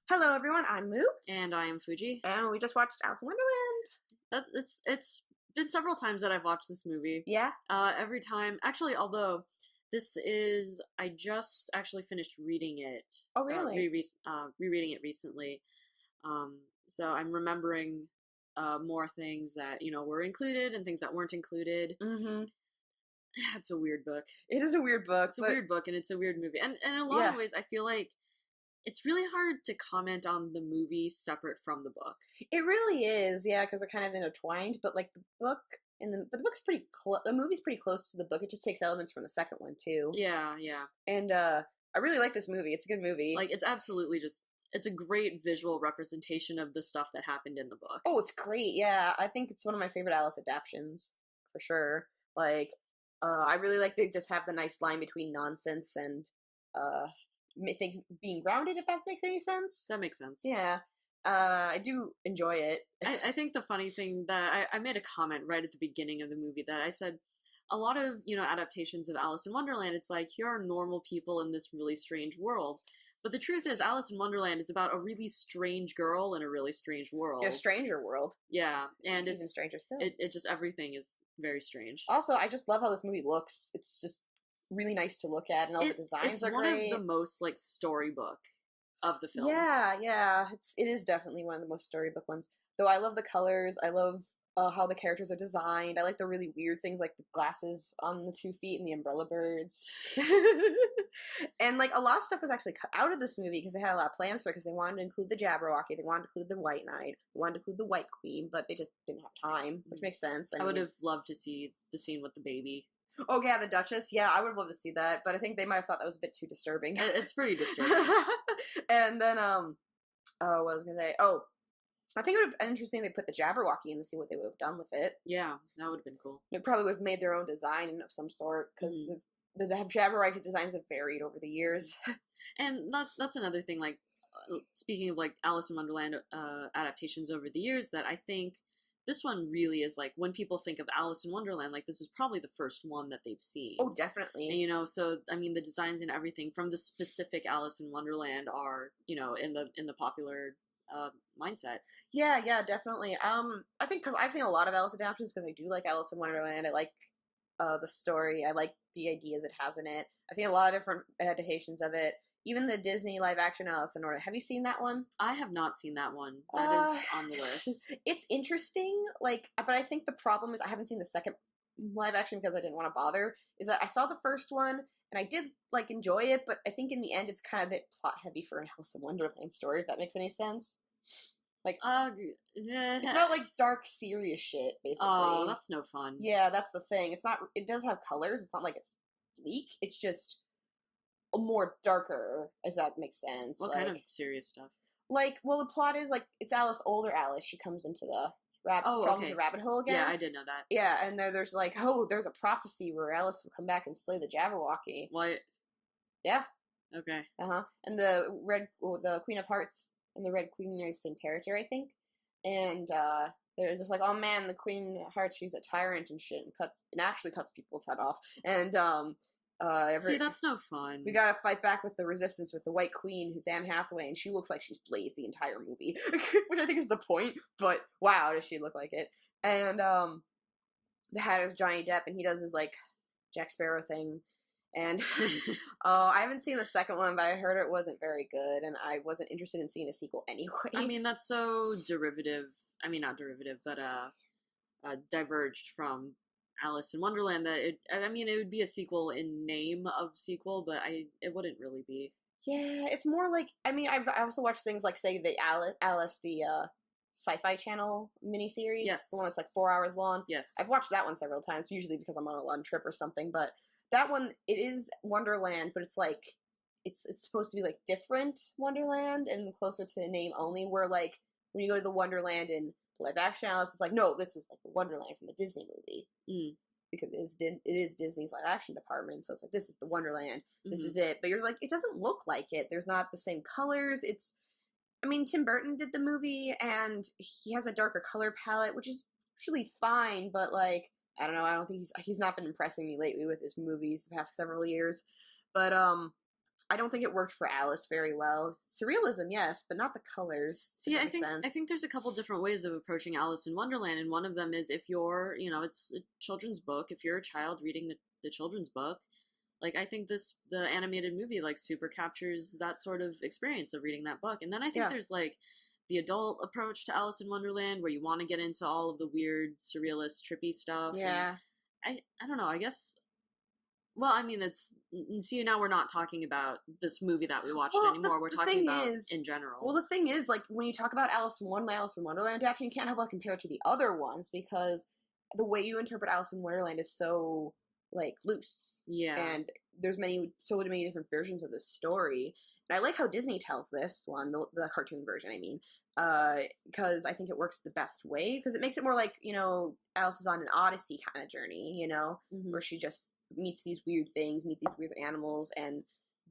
Hello everyone, I'm Moo, And I am Fuji. and we just watched Alice in Wonderland. It's been several times that I've watched this movie. Yeah? Every time, actually, although I just actually finished reading it. Oh, really? Rereading it recently. So I'm remembering more things that were included and things that weren't included. Mm-hmm. It's a weird book. It is a weird book. It's a weird book, and it's a weird movie. And in a lot of ways, I feel like it's really hard to comment on the movie separate from the book. It really is, yeah, because they're kind of intertwined, but like the book's pretty close. The movie's pretty close to the book. It just takes elements from the second one too. Yeah. And I really like this movie. It's a good movie. Like, it's absolutely it's a great visual representation of the stuff that happened in the book. Oh, it's great. Yeah, I think it's one of my favorite Alice adaptions for sure. Like, I really like they just have the nice line between nonsense and things being grounded, if that makes any sense. That makes sense. Yeah. I do enjoy it. I think the funny thing that I made a comment right at the beginning of the movie that I said a lot of, adaptations of Alice in Wonderland, it's like, here are normal people in this really strange world. But the truth is, Alice in Wonderland is about a really strange girl in a really strange world. A stranger world. Yeah. And it's even stranger still. It just, everything is very strange. Also, I just love how this movie looks. It's just really nice to look at, and all the designs are great. It's one of the most, like, storybook of the films. Yeah. It is definitely one of the most storybook ones. Though I love the colors. I love how the characters are designed. I like the really weird things, like the glasses on the 2 feet and the umbrella birds. And, like, a lot of stuff was actually cut out of this movie because they had a lot of plans for it, because they wanted to include the Jabberwocky, they wanted to include the White Knight, they wanted to include the White Queen, but they just didn't have time, which makes sense. I would have loved to see the scene with the baby. Oh, yeah, the Duchess. Yeah, I would have loved to see that, but I think they might have thought that was a bit too disturbing. It's pretty disturbing. And then, what was I going to say? Oh, I think it would have been interesting if they put the Jabberwocky in to see what they would have done with it. Yeah, that would have been cool. They probably would have made their own design of some sort, because the Jabberwocky designs have varied over the years. And that's another thing, like, speaking of, like, Alice in Wonderland adaptations over the years, that I think this one really is, like, when people think of Alice in Wonderland, like, this is probably the first one that they've seen. Oh, definitely. And, so, I mean, the designs and everything from the specific Alice in Wonderland are, in the popular mindset. Yeah, definitely. I think because I've seen a lot of Alice adaptations, because I do like Alice in Wonderland. I like the story. I like the ideas it has in it. I've seen a lot of different adaptations of it. Even the Disney live-action Alice in Wonderland. Have you seen that one? I have not seen that one. That is on the list. It's interesting, like, but I think the problem is I haven't seen the second live-action because I didn't want to bother. Is that I saw the first one, and I did, like, enjoy it, but I think in the end it's kind of a bit plot-heavy for an Alice in Wonderland story, if that makes any sense. Like, it's about, like, dark, serious shit, basically. Oh, that's no fun. Yeah, that's the thing. It does have colors. It's not like it's bleak. It's just more darker, if that makes sense. What kind of serious stuff? Like, well, the plot is, like, it's older Alice. She comes into the the rabbit hole again. Yeah, I did know that. Yeah, and there's like, there's a prophecy where Alice will come back and slay the Jabberwocky. What? Yeah. Okay. And the Queen of Hearts and the Red Queen are the same character, I think. And they're just like, oh man, the Queen of Hearts, she's a tyrant and shit, and actually cuts people's head off. And see, that's no fun. We gotta fight back with the resistance with the White Queen, who's Anne Hathaway, and she looks like she's blazed the entire movie, which I think is the point. But wow, does she look like it? And the Hatter's Johnny Depp, and he does his, like, Jack Sparrow thing. And I haven't seen the second one, but I heard it wasn't very good, and I wasn't interested in seeing a sequel anyway. I mean, that's so derivative. I mean, not derivative, but diverged from Alice in Wonderland that it would be a sequel in name of sequel, but it wouldn't really be. Yeah, it's more like, I mean, I also watched things like, say, the Alice the Sci-Fi Channel miniseries. Yes. The one that's like 4 hours long. Yes. I've watched that one several times, usually because I'm on a long trip or something, but that one, it is Wonderland, but it's like, it's supposed to be like different Wonderland and closer to name only, where like, when you go to the Wonderland in live action Alice, it's like, no, this is like the Wonderland from the Disney movie. Because it is Disney's live action department, so it's like, this is the Wonderland, this is it. But you're like, it doesn't look like it. There's not the same colors. I mean, Tim Burton did the movie, and he has a darker color palette, which is actually fine, but like, I don't know, I don't think he's not been impressing me lately with his movies the past several years. But I don't think it worked for Alice very well. Surrealism, yes, but not the colors. See, I think there's a couple different ways of approaching Alice in Wonderland, and one of them is if you're, it's a children's book. If you're a child reading the children's book, like I think the animated movie like super captures that sort of experience of reading that book. And then I think there's like the adult approach to Alice in Wonderland where you want to get into all of the weird, surrealist, trippy stuff. Yeah. And I don't know. I guess. Well, I mean, see, now we're not talking about this movie that we watched anymore. We're talking about in general. Well, the thing is, like, when you talk about Alice in Wonderland adaptation, you can't help but compare it to the other ones because the way you interpret Alice in Wonderland is so, like, loose. Yeah. And there's so many different versions of this story. And I like how Disney tells this one, the cartoon version, I mean, because I think it works the best way, because it makes it more like, Alice is on an Odyssey kind of journey, where she just meets these weird things, meets these weird animals, and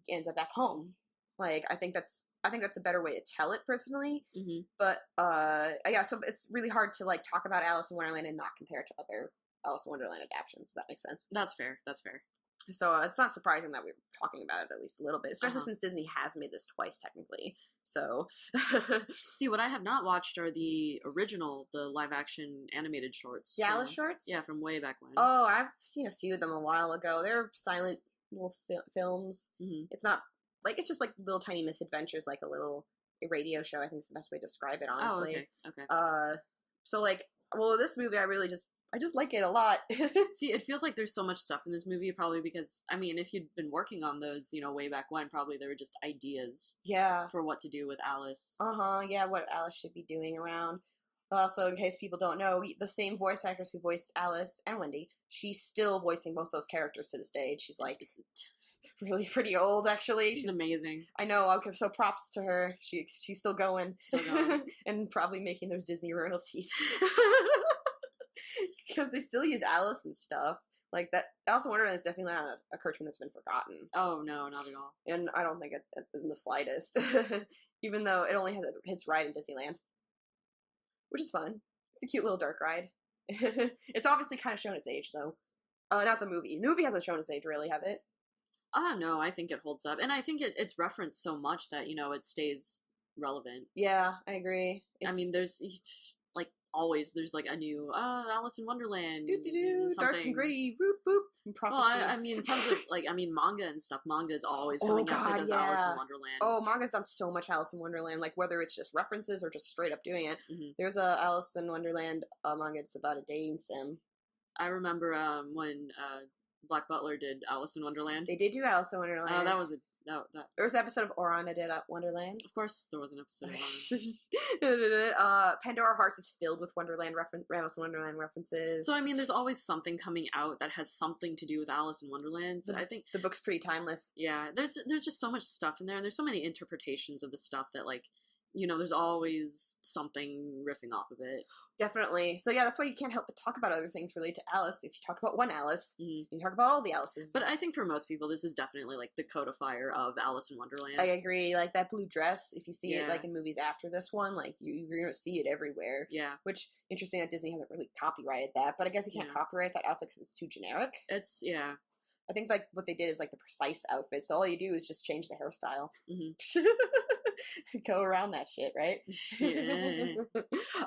ends up back home. Like, I think that's a better way to tell it personally. Mm-hmm. But so it's really hard to like talk about Alice in Wonderland and not compare it to other Alice in Wonderland adaptations. If that makes sense. That's fair. So it's not surprising that we're talking about it at least a little bit, especially since Disney has made this twice technically. So, see, what I have not watched are the live-action animated shorts. The Alice shorts? Yeah, from way back when. Oh, I've seen a few of them a while ago. They're silent little films. Mm-hmm. It's not like it's just like little tiny misadventures, like a radio show. I think is the best way to describe it, honestly. Oh, okay. So like, this movie, I just like it a lot. See, it feels like there's so much stuff in this movie, probably because, I mean, if you'd been working on those, way back when, probably there were just ideas for what to do with Alice. Yeah, what Alice should be doing around. Also, in case people don't know, the same voice actress who voiced Alice and Wendy, she's still voicing both those characters to this day. She's like really pretty old, actually. She's amazing. I know. Okay, so props to her. She's still going. And probably making those Disney royalties. Because they still use Alice and stuff. Like, that Alice in Wonderland is definitely not a cartoon that's been forgotten. Oh, no, not at all. And I don't think it in the slightest. Even though it only has its ride in Disneyland. Which is fun. It's a cute little dark ride. It's obviously kind of shown its age, though. Not the movie. The movie hasn't shown its age, really, have it? No, I think it holds up. And I think it's referenced so much that, it stays relevant. Yeah, I agree. I mean, there's always there's like a new Alice in Wonderland, dark and gritty, boop boop. And well, I mean, tons of manga and stuff. Manga is always coming out that does Alice in Wonderland. Oh, manga's done so much Alice in Wonderland, like whether it's just references or just straight up doing it. Mm-hmm. There's a Alice in Wonderland manga. It's about a dating sim. I remember when Black Butler did Alice in Wonderland. They did do Alice in Wonderland. Oh, that was there was an episode of Oran that did Wonderland. Of course, there was an episode of Wonderland. Pandora Hearts is filled with Alice in Wonderland references. So I mean, there's always something coming out that has something to do with Alice in Wonderland. So I think the book's pretty timeless. Yeah, there's just so much stuff in there, and there's so many interpretations of the stuff that there's always something riffing off of it. Definitely. So yeah, that's why you can't help but talk about other things related to Alice. If you talk about one Alice, you talk about all the Alices. But I think for most people, this is definitely like the codifier of Alice in Wonderland. I agree. Like that blue dress, if you see it like in movies after this one, like you're gonna see it everywhere. Yeah. Which interesting that Disney hasn't really copyrighted that, but I guess you can't copyright that outfit because it's too generic. I think like what they did is like the precise outfit. So all you do is just change the hairstyle. Mm-hmm. Go around that shit, right? Yeah.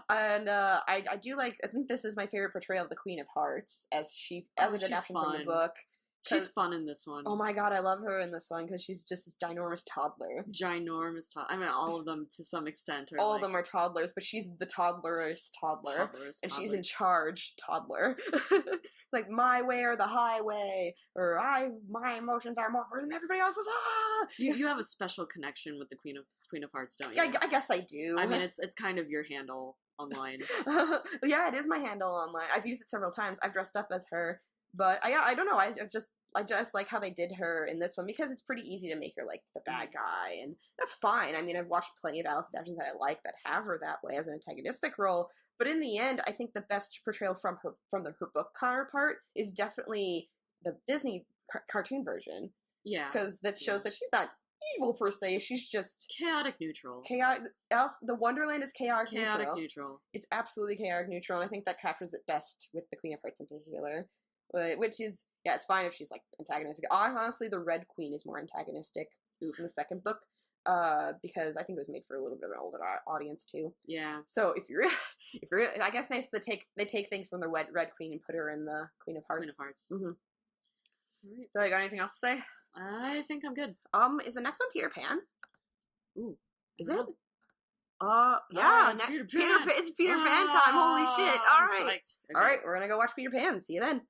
And I do like. I think this is my favorite portrayal of the Queen of Hearts as an adaptation from the book. She's fun in this one. Oh my god, I love her in this one because she's just this ginormous toddler. I mean, all of them to some extent are all of them are toddlers, but she's the toddlerest toddler. And she's in charge toddler. Like my way or the highway, or my emotions are more important than everybody else's. You have a special connection with the Queen of Hearts, don't you? I guess I do. I mean, it's kind of your handle online. Yeah, it is my handle online. I've used it several times. I've dressed up as her. But I don't know. I just like how they did her in this one because it's pretty easy to make her like the bad guy, and that's fine. I mean, I've watched plenty of Alice adaptations that I like that have her that way as an antagonistic role. But in the end, I think the best portrayal from her book counterpart is definitely the Disney cartoon version. Yeah, because that shows that she's not evil per se. She's just chaotic neutral. The Wonderland is chaotic neutral. It's absolutely chaotic neutral, and I think that captures it best with the Queen of Hearts in particular. Which is, it's fine if she's, like, antagonistic. Honestly, the Red Queen is more antagonistic. Oof. in the second book, because I think it was made for a little bit of an older audience too. Yeah. So if you're, I guess they take things from the Red Queen and put her in the Queen of Hearts. Queen of Hearts. Mm-hmm. All right. So, you got anything else to say? I think I'm good. Is the next one Peter Pan? Ooh. Is no. it? Yeah. It's Peter Pan. It's Peter Pan time. Holy shit! All I'm right. psyched. Okay. All right. We're gonna go watch Peter Pan. See you then.